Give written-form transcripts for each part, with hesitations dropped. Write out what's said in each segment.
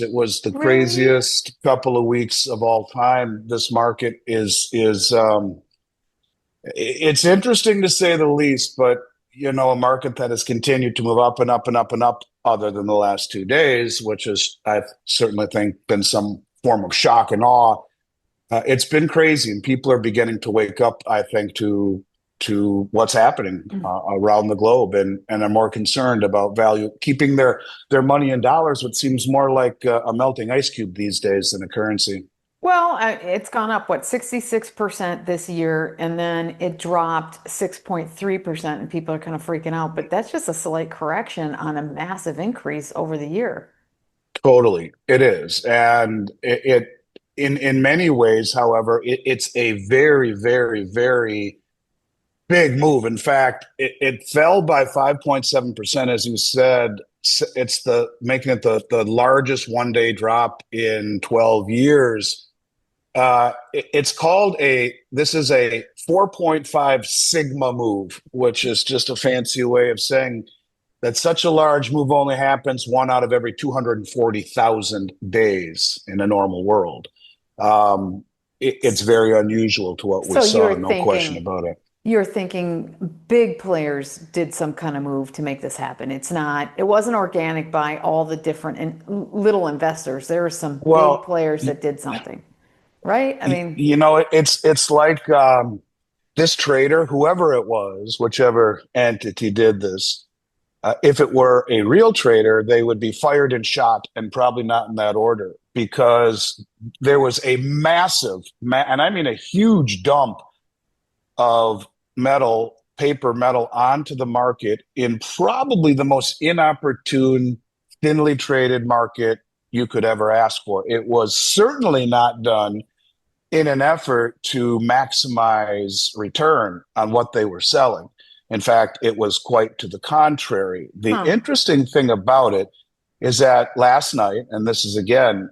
It was the Really? craziest couple of weeks of all time. This market is it's interesting to say the least, but a market that has continued to move up and up and up and up, other than the last 2 days, which is, I certainly think, been some form of shock and awe. It's been crazy, and people are beginning to wake up, I think, to what's happening around the globe, and are more concerned about value, keeping their money in dollars, which seems more like a melting ice cube these days than a currency. Well, it's gone up, what, 66% this year, and then it dropped 6.3%, and people are kind of freaking out. But that's just a slight correction on a massive increase over the year. Totally, it is, and in many ways, however, it's a very, very, very big move. In fact, it fell by 5.7%, as you said. It's the making it the largest one-day drop in 12 years. It's called this is a 4.5 sigma move, which is just a fancy way of saying that such a large move only happens one out of every 240,000 days in a normal world. It's very unusual to what we So saw, no question about it. you're thinking big players did some kind of move to make this happen. It wasn't organic by all the different little investors. There were some big Well, players that did something, right? I mean, it's like this trader, whoever it was, whichever entity did this. If it were a real trader, they would be fired and shot, and probably not in that order, because there was a massive, and I mean a huge dump of paper metal onto the market in probably the most inopportune, thinly traded market you could ever ask for. It was certainly not done in an effort to maximize return on what they were selling. In fact, it was quite to the contrary. The huh. interesting thing about it is that last night, and this is again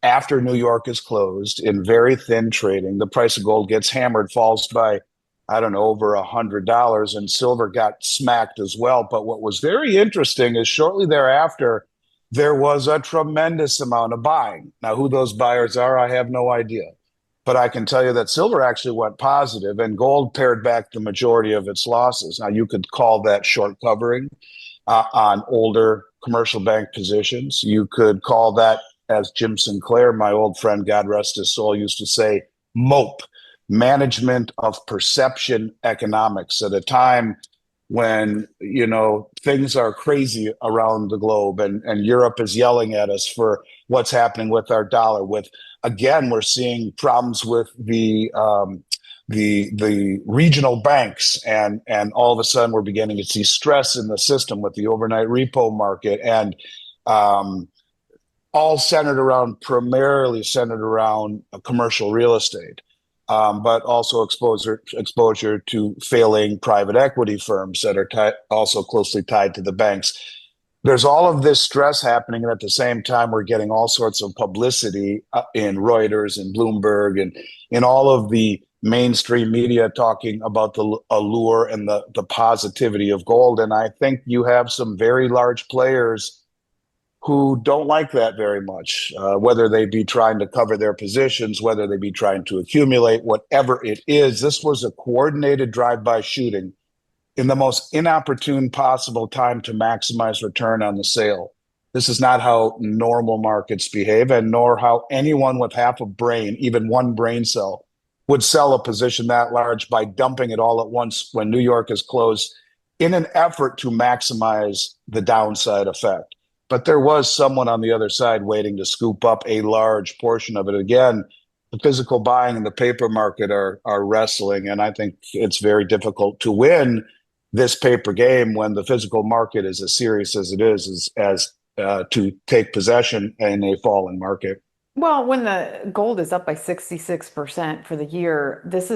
after New York is closed in very thin trading, the price of gold gets hammered, falls by, I don't know, over $100, and silver got smacked as well. But what was very interesting is shortly thereafter, there was a tremendous amount of buying. Now, who those buyers are, I have no idea. But I can tell you that silver actually went positive, and gold pared back the majority of its losses. Now, you could call that short covering on older commercial bank positions. You could call that, as Jim Sinclair, my old friend, God rest his soul, used to say, MOPE, management of perception economics, at a time when things are crazy around the globe, and Europe is yelling at us for what's happening with our dollar. With again, we're seeing problems with the regional banks, and all of a sudden we're beginning to see stress in the system with the overnight repo market, and all primarily centered around commercial real estate, but also exposure to failing private equity firms that are also closely tied to the banks. There's all of this stress happening, and at the same time, we're getting all sorts of publicity in Reuters and Bloomberg and in all of the mainstream media talking about the allure and the positivity of gold. And I think you have some very large players who don't like that very much, whether they be trying to cover their positions, whether they be trying to accumulate, whatever it is. This was a coordinated drive-by shooting in the most inopportune possible time to maximize return on the sale. This is not how normal markets behave, and nor how anyone with half a brain, even one brain cell, would sell a position that large by dumping it all at once when New York is closed in an effort to maximize the downside effect. But there was someone on the other side waiting to scoop up a large portion of it. Again, the physical buying and the paper market are wrestling, and I think it's very difficult to win this paper game when the physical market is as serious as it is, as to take possession in a falling market. Well, when the gold is up by 66% for the year, that's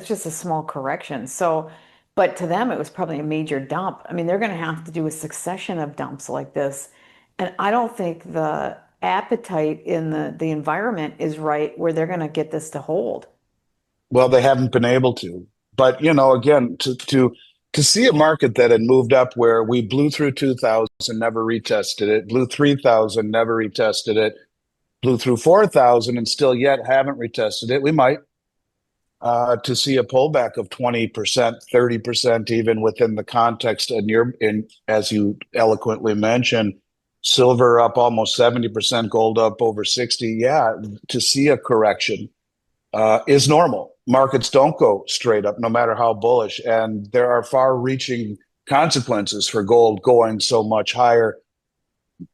just a small correction. So, but to them, it was probably a major dump. I mean, they're going to have to do a succession of dumps like this. And I don't think the appetite in the environment is right where they're going to get this to hold. Well, they haven't been able to. But again, to To see a market that had moved up where we blew through 2000, never retested it, blew 3000, never retested it, blew through 4000 and still yet haven't retested it, we might. To see a pullback of 20%, 30%, even within the context, and as you eloquently mentioned, silver up almost 70%, gold up over 60. Yeah, to see a correction is normal. Markets don't go straight up, no matter how bullish, and there are far-reaching consequences for gold going so much higher.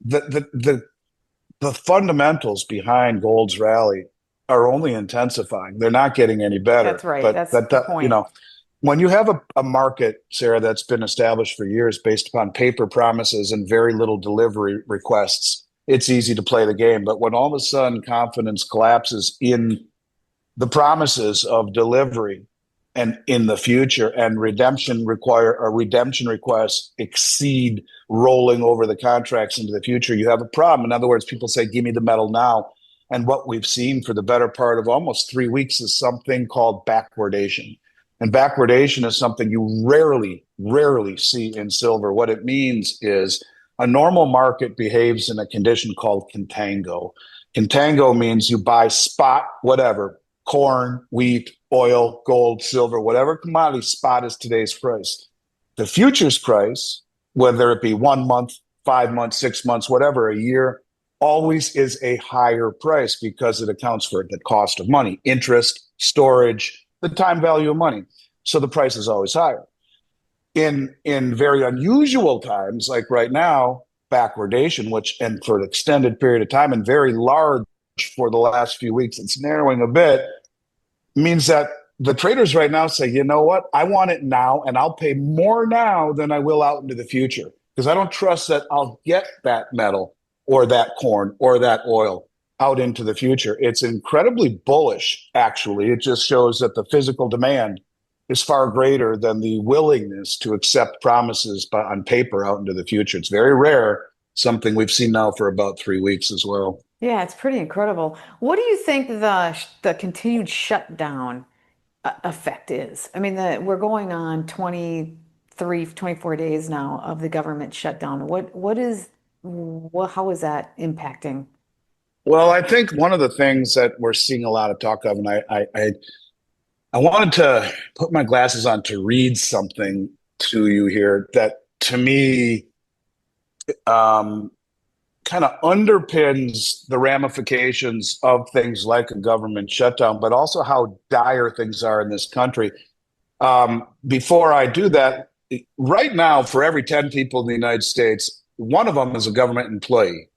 The fundamentals behind gold's rally are only intensifying. They're not getting any better. That's right. But That's the point. when you have a market, Sarah, that's been established for years based upon paper promises and very little delivery requests, it's easy to play the game. But when all of a sudden confidence collapses in the promises of delivery and in the future, and redemption requests exceed rolling over the contracts into the future, you have a problem. In other words, people say, give me the metal now. And what we've seen for the better part of almost 3 weeks is something called backwardation. And backwardation is something you rarely see in silver. What it means is a normal market behaves in a condition called contango. Contango means you buy spot, whatever, corn, wheat, oil, gold, silver, whatever commodity, spot is today's price. The futures price, whether it be 1 month, 5 months, 6 months, whatever, a year, always is a higher price because it accounts for the cost of money, interest, storage, the time value of money. So the price is always higher. In very unusual times, like right now, backwardation, and for an extended period of time and very large for the last few weeks, it's narrowing a bit, means that the traders right now say, you know what, I want it now, and I'll pay more now than I will out into the future, because I don't trust that I'll get that metal or that corn or that oil out into the future. It's incredibly bullish, actually. It just shows that the physical demand is far greater than the willingness to accept promises on paper out into the future. It's very rare, something we've seen now for about 3 weeks as well. Yeah, it's pretty incredible. What do you think the continued shutdown effect is? I mean, we're going on 23, 24 days now of the government shutdown. How is that impacting? Well, I think one of the things that we're seeing a lot of talk of, and I wanted to put my glasses on to read something to you here that to me kind of underpins the ramifications of things like a government shutdown, but also how dire things are in this country. Before I do that, right now, for every 10 people in the United States, one of them is a government employee.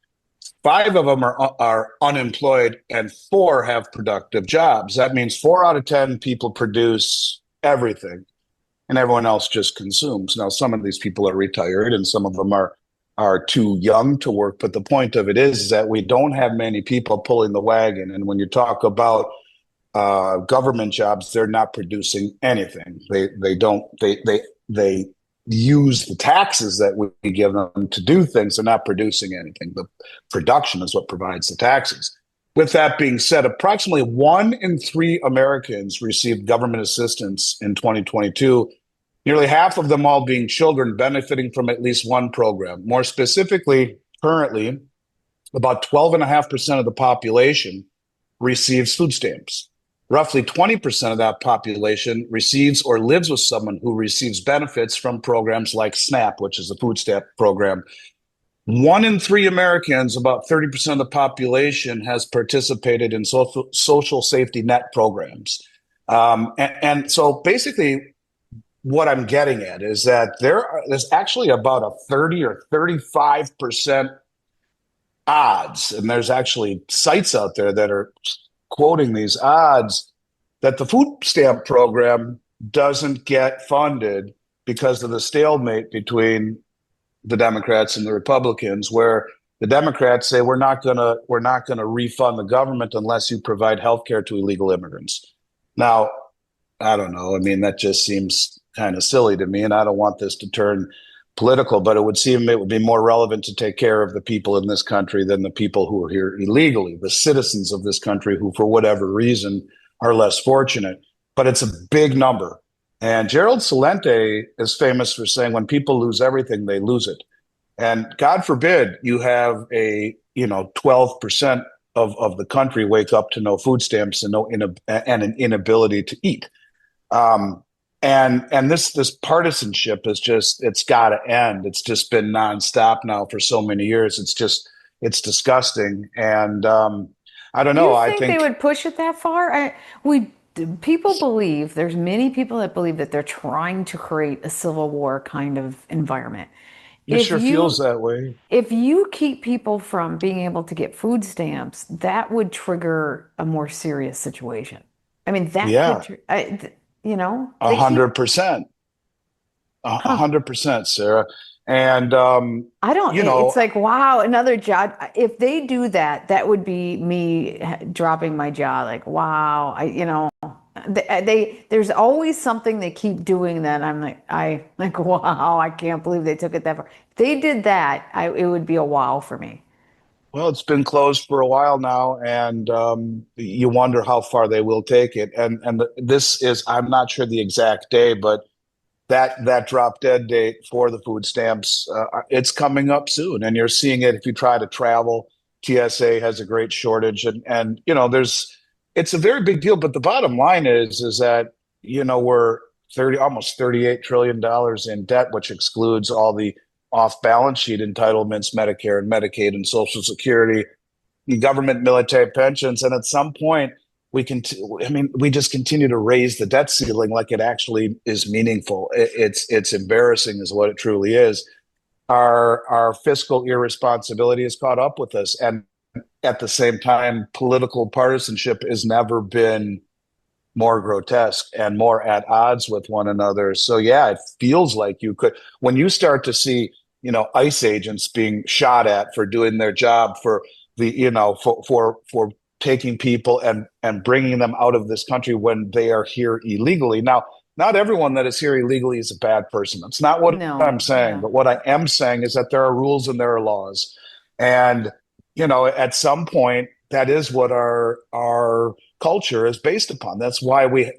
5 of them are unemployed, and 4 have productive jobs. That means 4 out of 10 people produce everything, and everyone else just consumes. Now, some of these people are retired, and some of them are too young to work. But the point of it is that we don't have many people pulling the wagon. And when you talk about government jobs, they're not producing anything. They use the taxes that we give them to do things. They're not producing anything. The production is what provides the taxes. With that being said, approximately 1 in 3 Americans received government assistance in 2022. Nearly half of them all being children benefiting from at least one program. More specifically, currently, about 12.5% of the population receives food stamps. Roughly 20% of that population receives or lives with someone who receives benefits from programs like SNAP, which is the food stamp program. 1 in 3 Americans, about 30% of the population, has participated in social safety net programs. And so basically, what I'm getting at is that there's actually about a 30 or 35% odds, and there's actually sites out there that are quoting these odds, that the food stamp program doesn't get funded because of the stalemate between the Democrats and the Republicans, where the Democrats say we're not gonna refund the government unless you provide health care to illegal immigrants. Now, I don't know. I mean, that just seems kind of silly to me, and I don't want this to turn political, but it would seem it would be more relevant to take care of the people in this country than the people who are here illegally, the citizens of this country who, for whatever reason, are less fortunate. But it's a big number. And Gerald Celente is famous for saying, when people lose everything, they lose it. And God forbid you have a, 12% of the country wake up to no food stamps and and an inability to eat. Um, and this partisanship is just, it's got to end. It's just been nonstop now for so many years. It's disgusting. And I don't Do know. you I think they think would push it that far? We people believe there's many people that believe that they're trying to create a civil war kind of environment. it If sure feels you that way. if you keep people from being able to get food stamps, that would trigger a more serious situation. I mean, that could, Yeah, a they keep, hundred percent. A huh. 100%, Sarah. And I don't, you know, it's like, wow, another job. If they do that, that would be me dropping my jaw. Like, wow, there's always something they keep doing that I'm like, wow, I can't believe they took it that far. If they did that, it would be a wow for me. well, it's been closed for a while now, and you wonder how far they will take it. And this is, I'm not sure the exact day, but that drop dead date for the food stamps, it's coming up soon, and you're seeing it if you try to travel. TSA has a great shortage, and there's it's a very big deal. But the bottom line is that we're 30 almost $38 trillion in debt, which excludes all the off balance sheet entitlements, Medicare and Medicaid and Social Security, government, military pensions, and at some point we can. I mean, we just continue to raise the debt ceiling like it actually is meaningful. It's embarrassing, is what it truly is. Our fiscal irresponsibility has caught up with us, and at the same time, political partisanship has never been more grotesque and more at odds with one another. So yeah, it feels like you could, when you start to see, ICE agents being shot at for doing their job, for for taking people and bringing them out of this country when they are here illegally. Now, not everyone that is here illegally is a bad person. That's not what I'm No, saying. yeah. But what I am saying is that there are rules and there are laws. And, at some point, that is what our culture is based upon. That's why we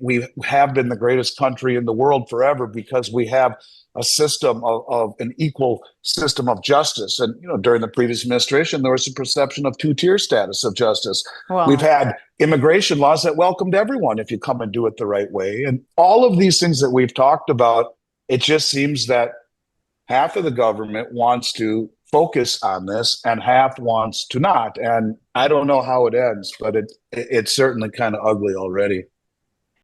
have been the greatest country in the world forever, because we have a system of an equal system of justice. And during the previous administration, there was a perception of two-tier status of justice. We've Well, had immigration laws that welcomed everyone if you come and do it the right way. And all of these things that we've talked about, it just seems that half of the government wants to focus on this and half wants to not. And I don't know how it ends, but it's certainly kind of ugly already.